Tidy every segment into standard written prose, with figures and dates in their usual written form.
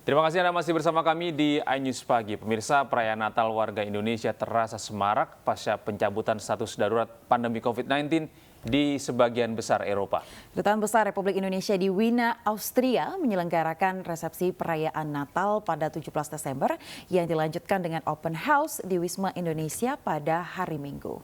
Terima kasih Anda masih bersama kami di iNews Pagi. Pemirsa, perayaan Natal warga Indonesia terasa semarak pasca pencabutan status darurat pandemi COVID-19 di sebagian besar Eropa. Kedutaan Besar Republik Indonesia di Wina, Austria menyelenggarakan resepsi perayaan Natal pada 17 Desember yang dilanjutkan dengan open house di Wisma Indonesia pada hari Minggu.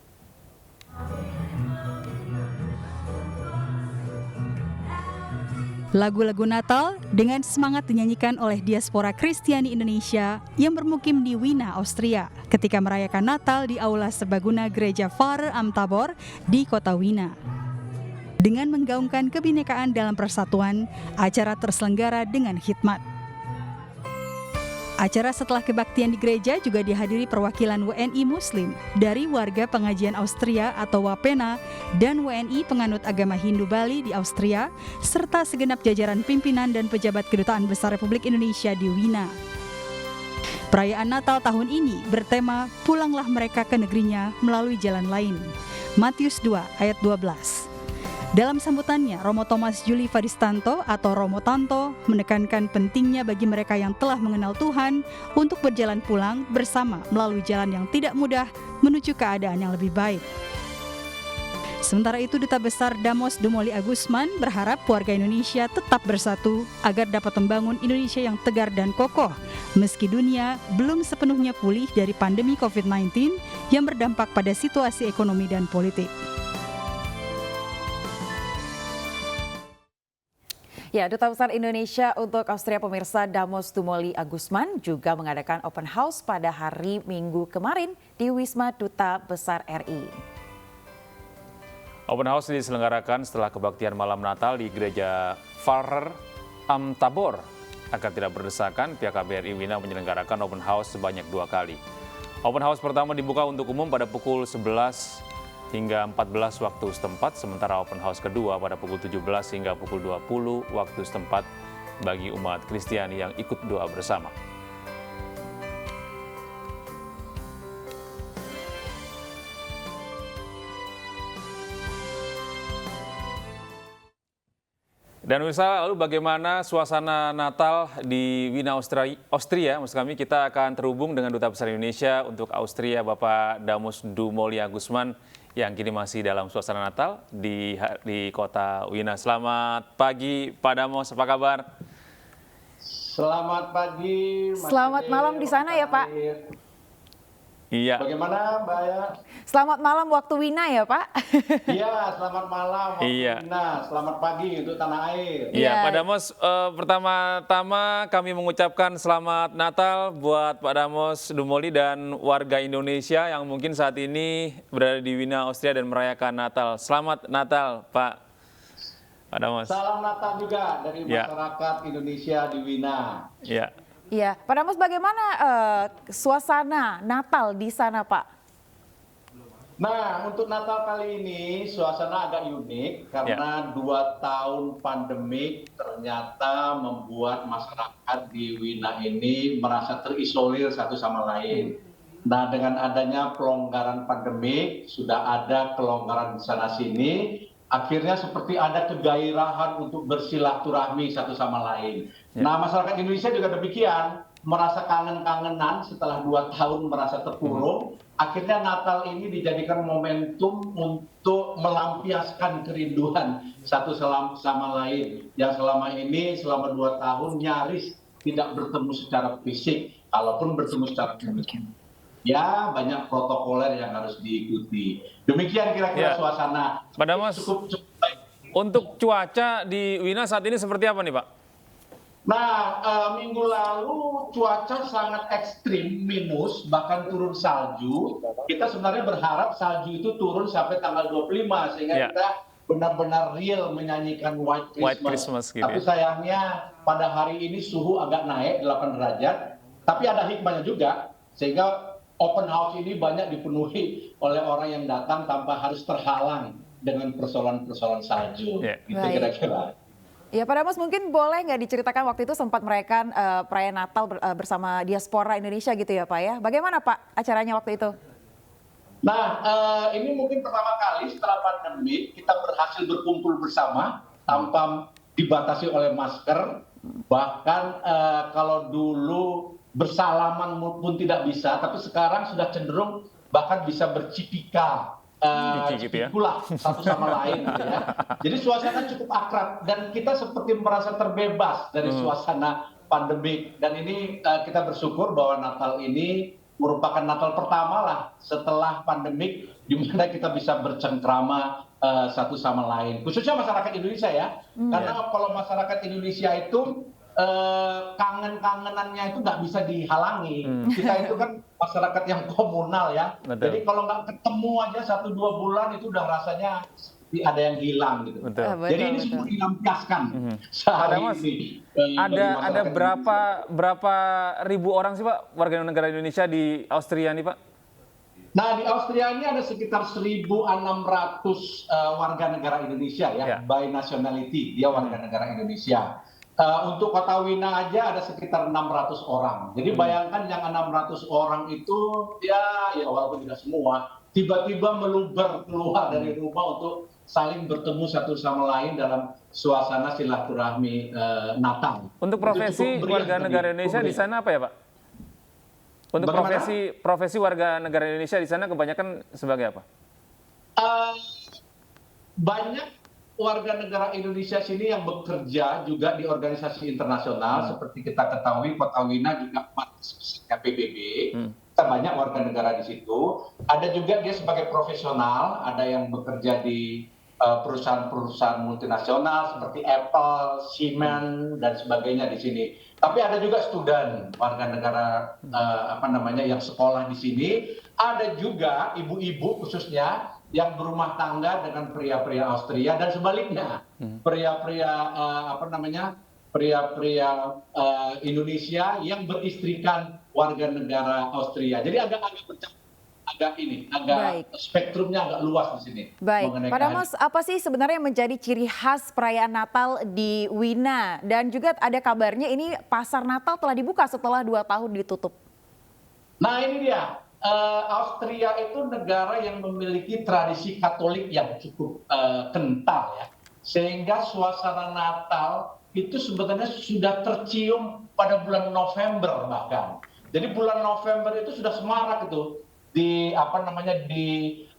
Lagu-lagu Natal dengan semangat dinyanyikan oleh diaspora Kristiani Indonesia yang bermukim di Wina, Austria ketika merayakan Natal di Aula Serbaguna Gereja Pfarrer am Tabor di kota Wina. Dengan menggaungkan kebinekaan dalam persatuan, acara terselenggara dengan khidmat. Acara setelah kebaktian di gereja juga dihadiri perwakilan WNI Muslim dari warga pengajian Austria atau Wapena dan WNI penganut agama Hindu Bali di Austria, serta segenap jajaran pimpinan dan pejabat Kedutaan Besar Republik Indonesia di Wina. Perayaan Natal tahun ini bertema Pulanglah Mereka ke Negerinya Melalui Jalan Lain. Matius 2 ayat 12. Dalam sambutannya, Romo Thomas Juli Fadistanto atau Romo Tanto menekankan pentingnya bagi mereka yang telah mengenal Tuhan untuk berjalan pulang bersama melalui jalan yang tidak mudah menuju keadaan yang lebih baik. Sementara itu, Duta Besar Damos Dumoli Agusman berharap warga Indonesia tetap bersatu agar dapat membangun Indonesia yang tegar dan kokoh meski dunia belum sepenuhnya pulih dari pandemi COVID-19 yang berdampak pada situasi ekonomi dan politik. Ya, Duta Besar Indonesia untuk Austria pemirsa Damos Dumoli Agusman juga mengadakan open house pada hari Minggu kemarin di Wisma Duta Besar RI. Open house diselenggarakan setelah kebaktian malam Natal di Gereja Pfarrer am Tabor. Agar tidak berdesakan, pihak KBRI Wina menyelenggarakan open house sebanyak 2 kali. Open house pertama dibuka untuk umum pada pukul 11 hingga 14 waktu setempat, sementara open house kedua pada pukul 17 hingga pukul 20 waktu setempat bagi umat Kristiani yang ikut doa bersama. Dan pemirsa, lalu bagaimana suasana Natal di Wina, Austria? Maksud kami, kita akan terhubung dengan Duta Besar Indonesia untuk Austria, Bapak Damos Dumoli Agusman, yang kini masih dalam suasana Natal di kota Wina. Selamat pagi, Pak Damos, apa kabar? Selamat pagi. Selamat malam di sana ya, Pak. Iya. Bagaimana, Mbak ya? Selamat malam waktu Wina ya, Pak. Iya, selamat malam waktu Iya. Wina. Selamat pagi untuk tanah air. Iya, Pak Damos, pertama-tama kami mengucapkan selamat Natal buat Pak Damos Dumoli dan warga Indonesia yang mungkin saat ini berada di Wina, Austria dan merayakan Natal. Selamat Natal, Pak Damos. Salam Natal juga dari masyarakat Indonesia di Wina. Iya. Iya, Pak Damos, bagaimana suasana Natal di sana, Pak? Nah, untuk Natal kali ini suasana agak unik karena 2 tahun pandemik ternyata membuat masyarakat di Wina ini merasa terisolir satu sama lain. Nah, dengan adanya pelonggaran pandemik, sudah ada kelonggaran di sana-sini, akhirnya seperti ada kegairahan untuk bersilaturahmi satu sama lain. Nah, masyarakat Indonesia juga demikian, merasa kangen-kangenan setelah 2 tahun merasa terkurung. Akhirnya Natal ini dijadikan momentum untuk melampiaskan kerinduan satu sama lain. Yang selama ini, selama 2 tahun nyaris tidak bertemu secara fisik, kalaupun bertemu secara fisik. Ya, banyak protokoler yang harus diikuti. Demikian kira-kira suasana. Pak Damos, cukup baik. Untuk cuaca di Wina saat ini seperti apa nih, Pak? Nah, minggu lalu cuaca sangat ekstrim, minus, bahkan turun salju. Kita sebenarnya berharap salju itu turun sampai tanggal 25, sehingga kita benar-benar real menyanyikan White Christmas. Gitu. Tapi sayangnya pada hari ini suhu agak naik 8 derajat. Tapi ada hikmahnya juga, sehingga open house ini banyak dipenuhi oleh orang yang datang tanpa harus terhalang dengan persoalan-persoalan salju. Gitu kira-kira. Ya, Pak Damos, mungkin boleh nggak diceritakan waktu itu sempat merayakan perayaan Natal bersama diaspora Indonesia gitu ya, Pak ya? Bagaimana, Pak, acaranya waktu itu? Nah, ini mungkin pertama kali setelah pandemi kita berhasil berkumpul bersama tanpa dibatasi oleh masker. Bahkan kalau dulu bersalaman pun tidak bisa, tapi sekarang sudah cenderung bahkan bisa bercipika, Gitu ya. cipikulah satu sama lain gitu ya. Jadi suasana cukup akrab dan kita seperti merasa terbebas dari suasana pandemik. Dan ini kita bersyukur bahwa Natal ini merupakan Natal pertama lah setelah pandemik di mana kita bisa bercengkrama satu sama lain. Khususnya masyarakat Indonesia ya. Karena kalau masyarakat Indonesia itu kangen-kangenannya itu nggak bisa dihalangi. Kita itu kan masyarakat yang komunal ya. Betul. Jadi kalau nggak ketemu aja 1-2 bulan itu udah rasanya seperti ada yang hilang gitu. Betul. Jadi ini semua dilampiaskan sehari Mas, ini. Ada berapa ribu orang sih Pak warga negara Indonesia di Austria nih Pak? Nah, di Austria ini ada sekitar 1.600 warga negara Indonesia ya, by nationality, dia warga negara Indonesia. Untuk kota Wina aja ada sekitar 600 orang. Jadi bayangkan yang 600 orang itu ya walaupun tidak semua, tiba-tiba meluber keluar dari rumah untuk saling bertemu satu sama lain dalam suasana silaturahmi Natal. Untuk profesi warga negara Indonesia di sana apa ya Pak? Untuk profesi warga negara Indonesia di sana kebanyakan sebagai apa? Banyak warga negara Indonesia sini yang bekerja juga di organisasi internasional. Seperti kita ketahui, Kota Wina juga partisipasinya PBB. Kita banyak warga negara di situ. Ada juga dia sebagai profesional, ada yang bekerja di perusahaan-perusahaan multinasional seperti Apple, Siemens dan sebagainya di sini. Tapi ada juga student warga negara yang sekolah di sini. Ada juga ibu-ibu khususnya yang berumah tangga dengan pria-pria Austria dan sebaliknya pria-pria Indonesia yang beristrikan warga negara Austria. Jadi agak spektrumnya agak luas di sini. Baik, Pak Damas, apa sih sebenarnya yang menjadi ciri khas perayaan Natal di Wina? Dan juga ada kabarnya ini pasar Natal telah dibuka setelah 2 tahun ditutup. Nah ini dia, Austria itu negara yang memiliki tradisi Katolik yang cukup kental ya. Sehingga suasana Natal itu sebenarnya sudah tercium pada bulan November bahkan. Jadi bulan November itu sudah semarak itu. Di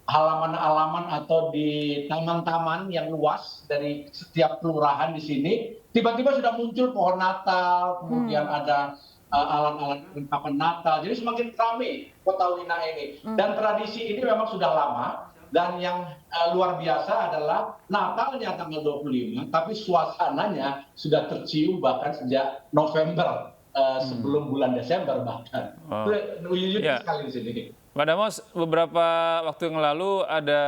halaman-halaman atau di taman-taman yang luas dari setiap kelurahan di sini tiba-tiba sudah muncul pohon Natal, kemudian ada alat-alat perlengkapan Natal. Jadi semakin ramai Kota Wina ini. Dan tradisi ini memang sudah lama dan yang luar biasa adalah Natalnya tanggal 25, tapi suasananya sudah tercium bahkan sejak November sebelum bulan Desember bahkan. Unik sekali di sini. Pak Damas, beberapa waktu yang lalu ada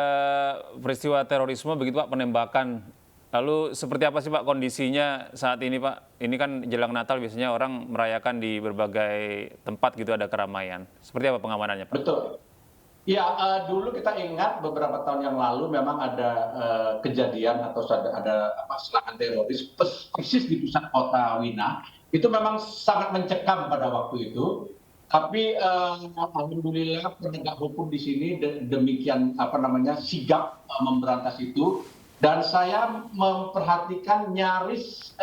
peristiwa terorisme begitu Pak, penembakan. Lalu seperti apa sih Pak kondisinya saat ini Pak? Ini kan jelang Natal biasanya orang merayakan di berbagai tempat gitu ada keramaian. Seperti apa pengamanannya Pak? Betul. Ya, dulu kita ingat beberapa tahun yang lalu memang ada kejadian atau ada serangan teroris persis di pusat kota Wina. Itu memang sangat mencekam pada waktu itu. Tapi alhamdulillah penegak hukum di sini demikian sigap memberantas itu, dan saya memperhatikan nyaris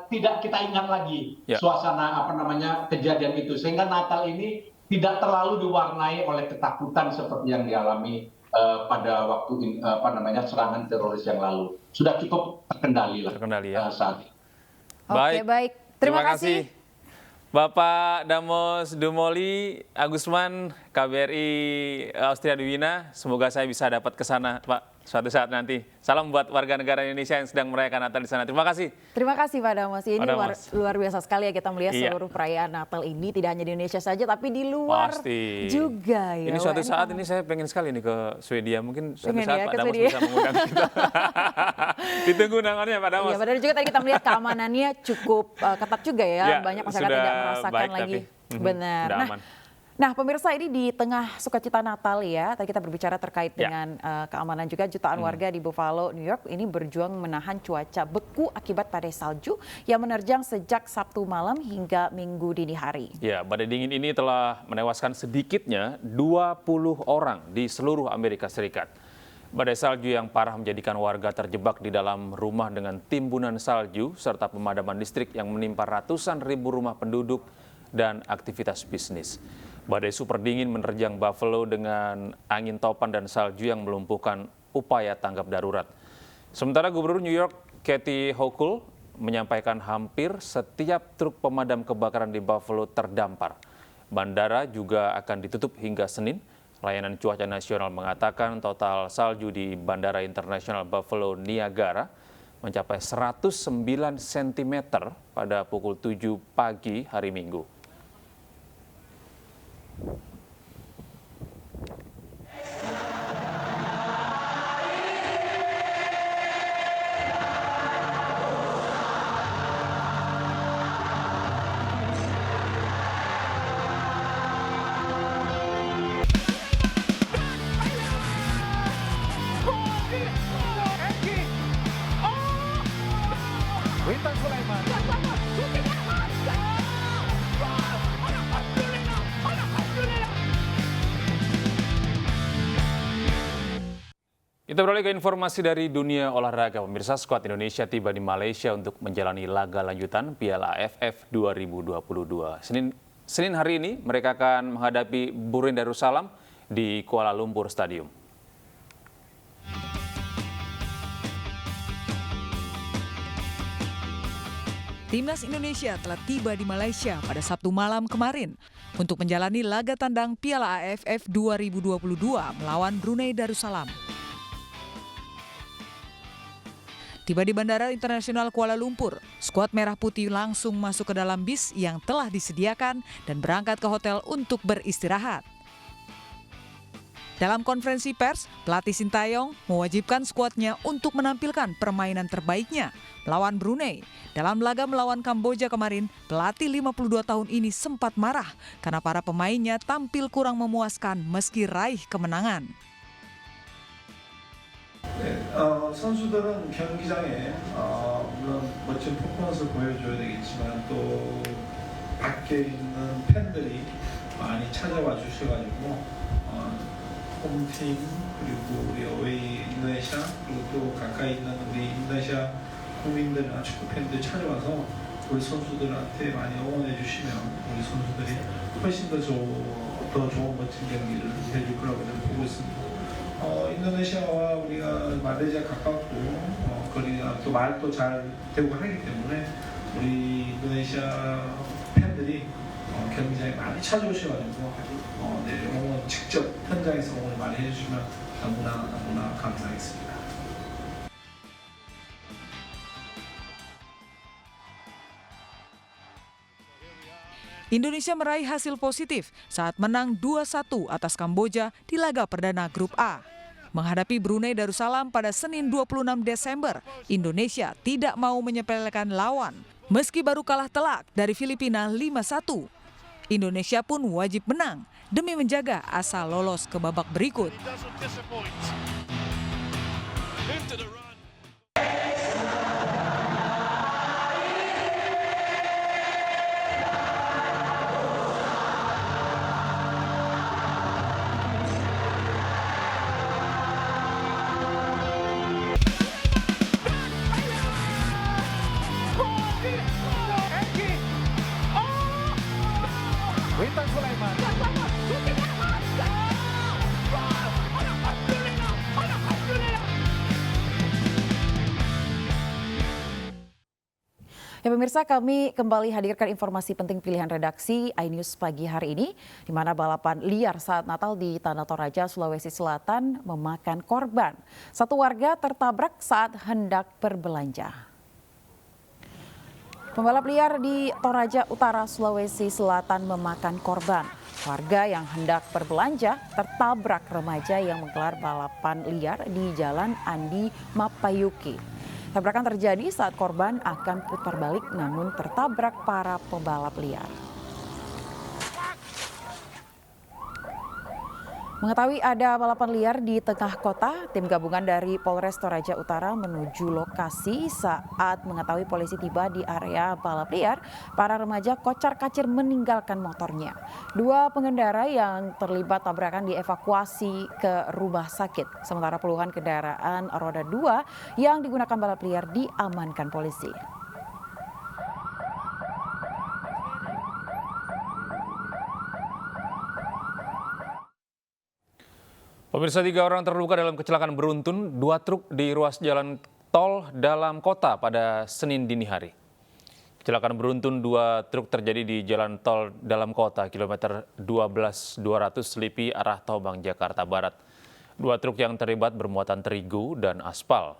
tidak kita ingat lagi suasana kejadian itu, sehingga Natal ini tidak terlalu diwarnai oleh ketakutan seperti yang dialami pada waktu serangan teroris yang lalu. Sudah cukup terkendali lah saat ini. Oke, baik. Terima kasih. Bapak Damos Dumoli Agusman, KBRI Austria di Wina. Semoga saya bisa dapat ke sana, Pak, suatu saat nanti. Salam buat warga negara Indonesia yang sedang merayakan Natal di sana. Terima kasih. Terima kasih Pak Damos. Ini luar biasa sekali ya kita melihat seluruh perayaan Natal ini tidak hanya di Indonesia saja, tapi di luar juga ya. Ini suatu saat ini saya pengen sekali nih ke Swedia. Mungkin suatu saat Pak Damos bisa mengundang kita. Ditunggu undangannya Pak Damos. Iya, padahal juga tadi kita melihat keamanannya cukup ketat juga ya. Banyak masyarakat tidak merasakan lagi. Benar. Nah, pemirsa, ini di tengah sukacita Natal ya, tadi kita berbicara terkait dengan keamanan juga. Jutaan warga di Buffalo, New York ini berjuang menahan cuaca beku akibat badai salju yang menerjang sejak Sabtu malam hingga Minggu dini hari. Ya, badai dingin ini telah menewaskan sedikitnya 20 orang di seluruh Amerika Serikat. Badai salju yang parah menjadikan warga terjebak di dalam rumah dengan timbunan salju serta pemadaman listrik yang menimpa ratusan ribu rumah penduduk dan aktivitas bisnis. Badai super dingin menerjang Buffalo dengan angin topan dan salju yang melumpuhkan upaya tanggap darurat. Sementara Gubernur New York Kathy Hochul menyampaikan hampir setiap truk pemadam kebakaran di Buffalo terdampar. Bandara juga akan ditutup hingga Senin. Layanan Cuaca Nasional mengatakan total salju di Bandara Internasional Buffalo Niagara mencapai 109 cm pada pukul 7 pagi hari Minggu. Kita beralih ke informasi dari dunia olahraga. Pemirsa, skuad Indonesia tiba di Malaysia untuk menjalani laga lanjutan Piala AFF 2022. Senin hari ini mereka akan menghadapi Brunei Darussalam di Kuala Lumpur Stadium. Timnas Indonesia telah tiba di Malaysia pada Sabtu malam kemarin untuk menjalani laga tandang Piala AFF 2022 melawan Brunei Darussalam. Tiba di Bandara Internasional Kuala Lumpur, skuad Merah Putih langsung masuk ke dalam bis yang telah disediakan dan berangkat ke hotel untuk beristirahat. Dalam konferensi pers, pelatih Sintayong mewajibkan skuadnya untuk menampilkan permainan terbaiknya melawan Brunei. Dalam laga melawan Kamboja kemarin, pelatih 52 tahun ini sempat marah karena para pemainnya tampil kurang memuaskan meski raih kemenangan. 선수들은 경기장에 물론 멋진 퍼포먼스 보여줘야 되겠지만 또 밖에 있는 팬들이 많이 찾아와 주셔가지고 홈팀 그리고 우리 어웨이 인도네시아 그리고 또 가까이 있는 우리 인도네시아 국민들이나 축구 팬들이 찾아와서 우리 선수들한테 많이 응원해 주시면 우리 선수들이 훨씬 더 좋은 멋진 경기를 해줄 거라고 저는 보고 있습니다. 인도네시아와 우리가 말레이시아 가깝고 거리가 또 말도 잘 되고 하기 때문에 우리 인도네시아 팬들이 경기장에 많이 찾아오셔가지고 응원 직접 현장에서 응원 많이 해주시면 너무나 감사하겠습니다. Indonesia meraih hasil positif saat menang 2-1 atas Kamboja di laga perdana Grup A. Menghadapi Brunei Darussalam pada Senin 26 Desember, Indonesia tidak mau menyepelekan lawan. Meski baru kalah telak dari Filipina 5-1, Indonesia pun wajib menang demi menjaga asa lolos ke babak berikut. Ya pemirsa, kami kembali hadirkan informasi penting pilihan redaksi iNews pagi hari ini, di mana balapan liar saat Natal di Tanah Toraja, Sulawesi Selatan memakan korban. Satu warga tertabrak saat hendak berbelanja. Pembalap liar di Toraja Utara, Sulawesi Selatan memakan korban. Warga yang hendak berbelanja tertabrak remaja yang menggelar balapan liar di Jalan Andi Mapayuki. Tabrakan terjadi saat korban akan putar balik namun tertabrak para pembalap liar. Mengetahui ada balapan liar di tengah kota, tim gabungan dari Polres Toraja Utara menuju lokasi. Saat mengetahui polisi tiba di area balap liar, para remaja kocar-kacir meninggalkan motornya. Dua pengendara yang terlibat tabrakan dievakuasi ke rumah sakit, sementara puluhan kendaraan roda 2 yang digunakan balap liar diamankan polisi. Pemirsa, 3 orang terluka dalam kecelakaan beruntun 2 truk di ruas jalan tol dalam kota pada Senin dini hari. Kecelakaan beruntun 2 truk terjadi di jalan tol dalam kota kilometer 12.200 Selipi arah Tobang, Jakarta Barat. 2 truk yang terlibat bermuatan terigu dan aspal.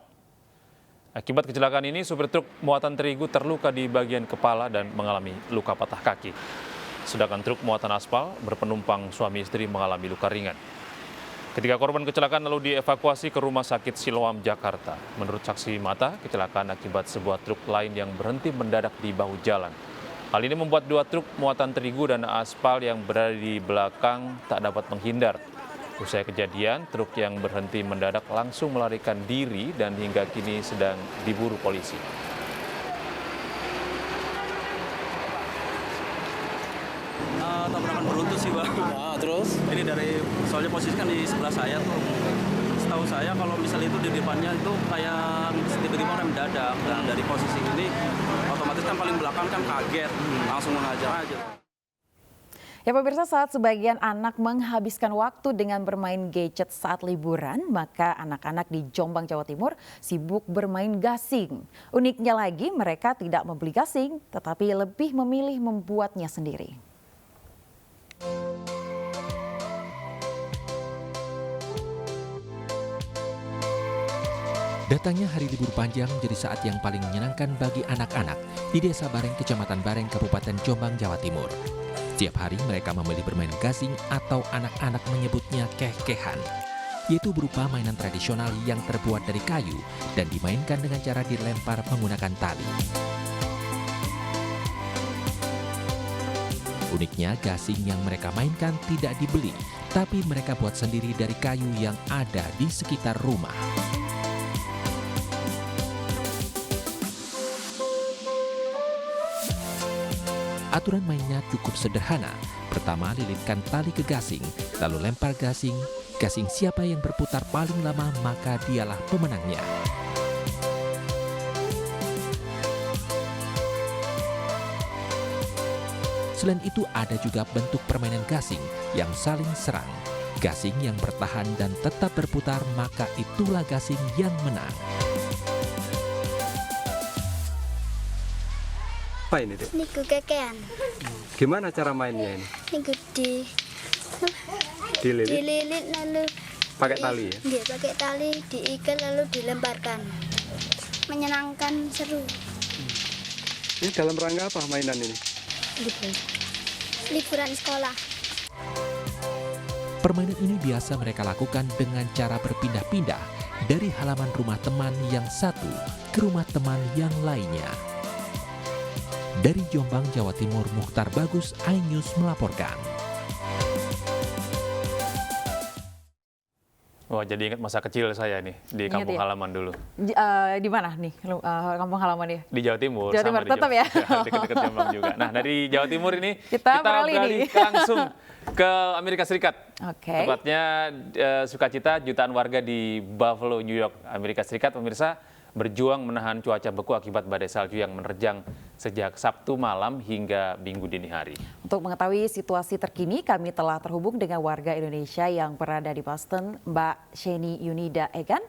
Akibat kecelakaan ini, supir truk muatan terigu terluka di bagian kepala dan mengalami luka patah kaki. Sedangkan truk muatan aspal berpenumpang suami istri mengalami luka ringan. Ketiga korban kecelakaan lalu dievakuasi ke Rumah Sakit Siloam, Jakarta. Menurut saksi mata, kecelakaan akibat sebuah truk lain yang berhenti mendadak di bahu jalan. Hal ini membuat 2 truk muatan terigu dan aspal yang berada di belakang tak dapat menghindar. Usai kejadian, truk yang berhenti mendadak langsung melarikan diri dan hingga kini sedang diburu polisi. Tabrakan beruntun sih, Bang. Nah, terus? Ini soalnya posisi kan di sebelah saya tuh. Setahu saya kalau misalnya itu di depannya itu kayak tiba-tiba orang mendadak. Dan dari posisi ini otomatis kan paling belakang kan kaget, langsung mengajar aja. Ya pemirsa, saat sebagian anak menghabiskan waktu dengan bermain gadget saat liburan, maka anak-anak di Jombang, Jawa Timur sibuk bermain gasing. Uniknya lagi, mereka tidak membeli gasing, tetapi lebih memilih membuatnya sendiri. Datangnya hari libur panjang menjadi saat yang paling menyenangkan bagi anak-anak di Desa Bareng, Kecamatan Bareng, Kabupaten Jombang, Jawa Timur. Setiap hari mereka memilih bermain gasing atau anak-anak menyebutnya keh-kehan, yaitu berupa mainan tradisional yang terbuat dari kayu dan dimainkan dengan cara dilempar menggunakan tali. Uniknya, gasing yang mereka mainkan tidak dibeli, tapi mereka buat sendiri dari kayu yang ada di sekitar rumah. Aturan mainnya cukup sederhana. Pertama, lilitkan tali ke gasing, lalu lempar gasing. Gasing siapa yang berputar paling lama, maka dialah pemenangnya. Selain itu, ada juga bentuk permainan gasing yang saling serang. Gasing yang bertahan dan tetap berputar, maka itulah gasing yang menang. Apa ini, Dek? Ini kekean. Gimana cara mainnya ini? Ini dililit lalu Pakai tali ya? Iya, pakai tali, diikat lalu dilemparkan. Menyenangkan, seru. Ini dalam rangka apa mainan ini? Liburan sekolah. Permainan ini biasa mereka lakukan dengan cara berpindah-pindah dari halaman rumah teman yang satu ke rumah teman yang lainnya. Dari Jombang, Jawa Timur, Mukhtar Bagus, iNews melaporkan. Wah, jadi ingat masa kecil saya nih di kampung halaman dulu. Di mana nih kampung halamannya? Di Jawa Timur. Jawa Timur, tetap ya? Dekat-dekat Jombang juga. Nah, dari Jawa Timur ini kita beralih langsung ke Amerika Serikat. Oke. Tepatnya sukacita jutaan warga di Buffalo, New York, Amerika Serikat, pemirsa, berjuang menahan cuaca beku akibat badai salju yang menerjang sejak Sabtu malam hingga Minggu dini hari. Untuk mengetahui situasi terkini, kami telah terhubung dengan warga Indonesia yang berada di Boston, Mbak Sheni Yunida Egan,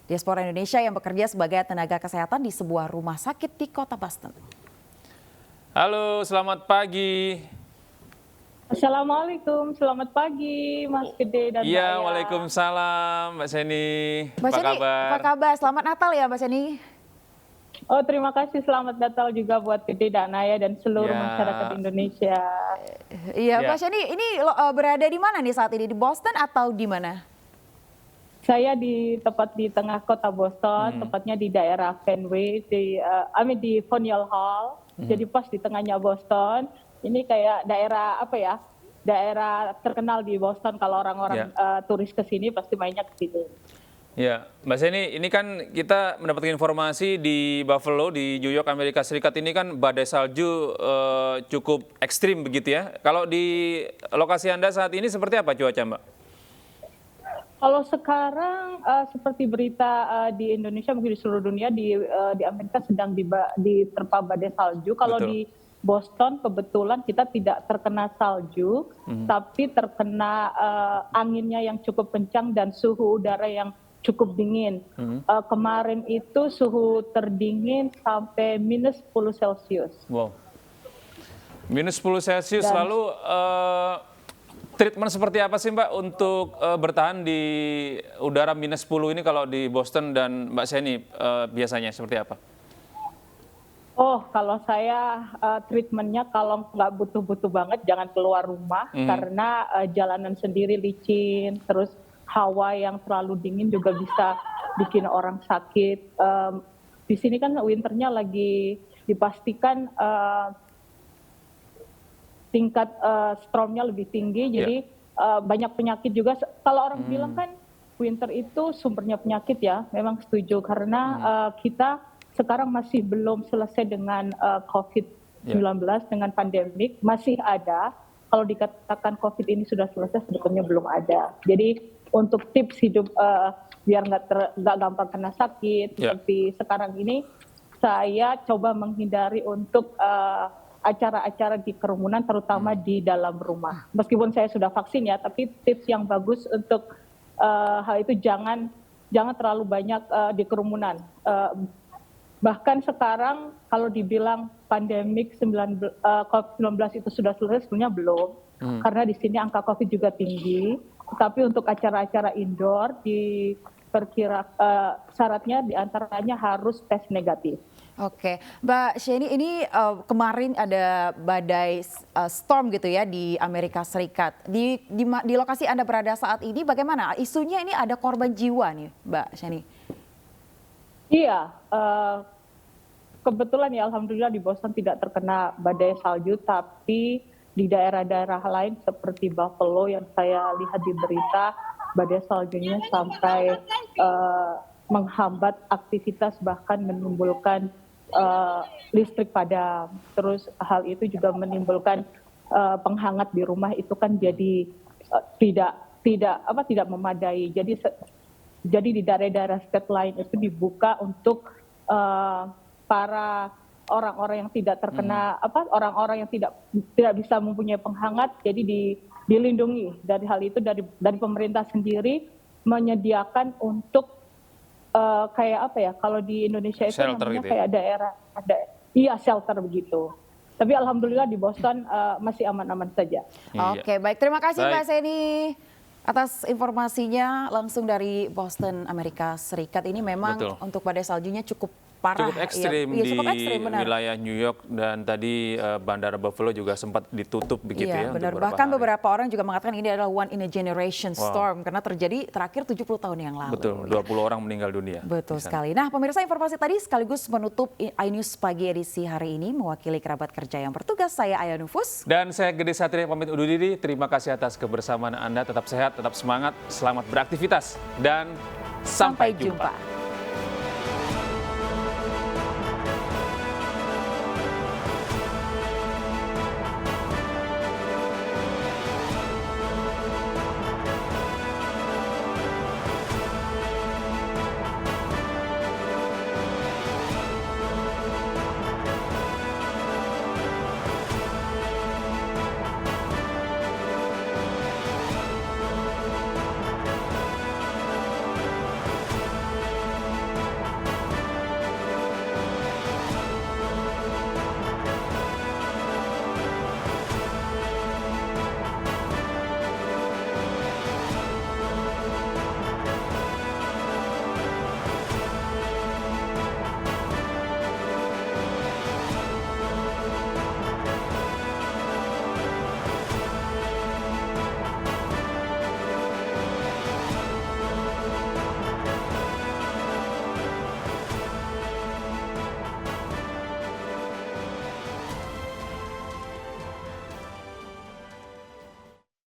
diaspora Indonesia yang bekerja sebagai tenaga kesehatan di sebuah rumah sakit di kota Boston. Halo, selamat pagi. Assalamualaikum, selamat pagi Mas Gede dan Mbak Iya, Aya. waalaikumsalam Mbak Sheni. Mbak Sheni, apa kabar? Selamat Natal ya Mbak Sheni. Oh, terima kasih, selamat Natal juga buat Gede dan Naya dan seluruh masyarakat Indonesia. Iya, Mbak Sheni, ini berada di mana nih saat ini? Di Boston atau di mana? Saya tepat di tengah kota Boston, tepatnya di daerah Fenway, di Faneuil Hall. Jadi pas di tengahnya Boston. Ini kayak daerah apa ya? daerah terkenal di Boston. Kalau orang-orang turis ke sini pasti mainnya ke sini. Ya, Mbak Seni, ini kan kita mendapatkan informasi di Buffalo, di New York, Amerika Serikat ini kan badai salju cukup ekstrim begitu ya. Kalau di lokasi Anda saat ini seperti apa cuaca, Mbak? Kalau sekarang seperti berita di Indonesia, mungkin di seluruh dunia, di Amerika sedang diterpa badai salju. Kalau di Boston kebetulan kita tidak terkena salju, tapi terkena anginnya yang cukup kencang dan suhu udara yang cukup dingin. Kemarin itu suhu terdingin sampai minus 10 Celcius. Wow. Minus 10 Celcius, lalu treatment seperti apa sih Mbak untuk bertahan di udara minus 10 ini kalau di Boston dan Mbak Seni biasanya seperti apa? Oh, kalau saya treatmentnya kalau nggak butuh-butuh banget jangan keluar rumah karena jalanan sendiri licin, terus hawa yang terlalu dingin juga bisa bikin orang sakit. Di sini kan winternya lagi dipastikan tingkat stormnya lebih tinggi, jadi banyak penyakit juga. Kalau orang bilang kan winter itu sumbernya penyakit ya, memang setuju karena kita sekarang masih belum selesai dengan COVID-19, dengan pandemik, masih ada. Kalau dikatakan COVID ini sudah selesai, sebetulnya belum ada. Jadi untuk tips hidup biar nggak gampang kena sakit, seperti sekarang ini, saya coba menghindari untuk acara-acara di kerumunan, terutama di dalam rumah. Meskipun saya sudah vaksin ya, tapi tips yang bagus untuk hal itu jangan terlalu banyak di kerumunan. Bahkan sekarang kalau dibilang pandemik COVID-19 itu sudah selesai, sebenarnya belum. Karena di sini angka COVID juga tinggi. Tapi untuk acara-acara indoor syaratnya diantaranya harus tes negatif. Oke, Mbak Sheni, ini kemarin ada badai storm gitu ya di Amerika Serikat. Di lokasi Anda berada saat ini bagaimana? Isunya ini ada korban jiwa nih, Mbak Sheni. Iya, kebetulan ya alhamdulillah di Boston tidak terkena badai salju, tapi di daerah-daerah lain seperti Buffalo yang saya lihat di berita, badai saljunya sampai menghambat aktivitas, bahkan menimbulkan listrik padam. Terus hal itu juga menimbulkan penghangat di rumah, itu kan jadi tidak memadai. Jadi di daerah-daerah state lain itu dibuka untuk para orang-orang yang tidak terkena orang-orang yang tidak bisa mempunyai penghangat, jadi dilindungi dari hal itu. Dari pemerintah sendiri menyediakan untuk kayak kalau di Indonesia itu shelter namanya gitu ya? Kayak daerah shelter begitu. Tapi alhamdulillah di Boston masih aman-aman saja. Oke, baik, terima kasih Mbak Seni atas informasinya langsung dari Boston, Amerika Serikat. Ini memang untuk badai saljunya cukup parah, cukup ekstrim di wilayah New York, dan tadi Bandara Buffalo juga sempat ditutup begitu ya. Benar. Bahkan beberapa orang juga mengatakan ini adalah one in a generation storm karena terjadi terakhir 70 tahun yang lalu. Betul, 20 orang meninggal dunia. Betul sekali. Nah, pemirsa, informasi tadi sekaligus menutup iNews pagi edisi hari ini. Mewakili kerabat kerja yang bertugas, saya Aya Nufus. Dan saya Gede Satria pamit undur diri. Terima kasih atas kebersamaan Anda. Tetap sehat, tetap semangat, selamat beraktivitas, dan sampai jumpa.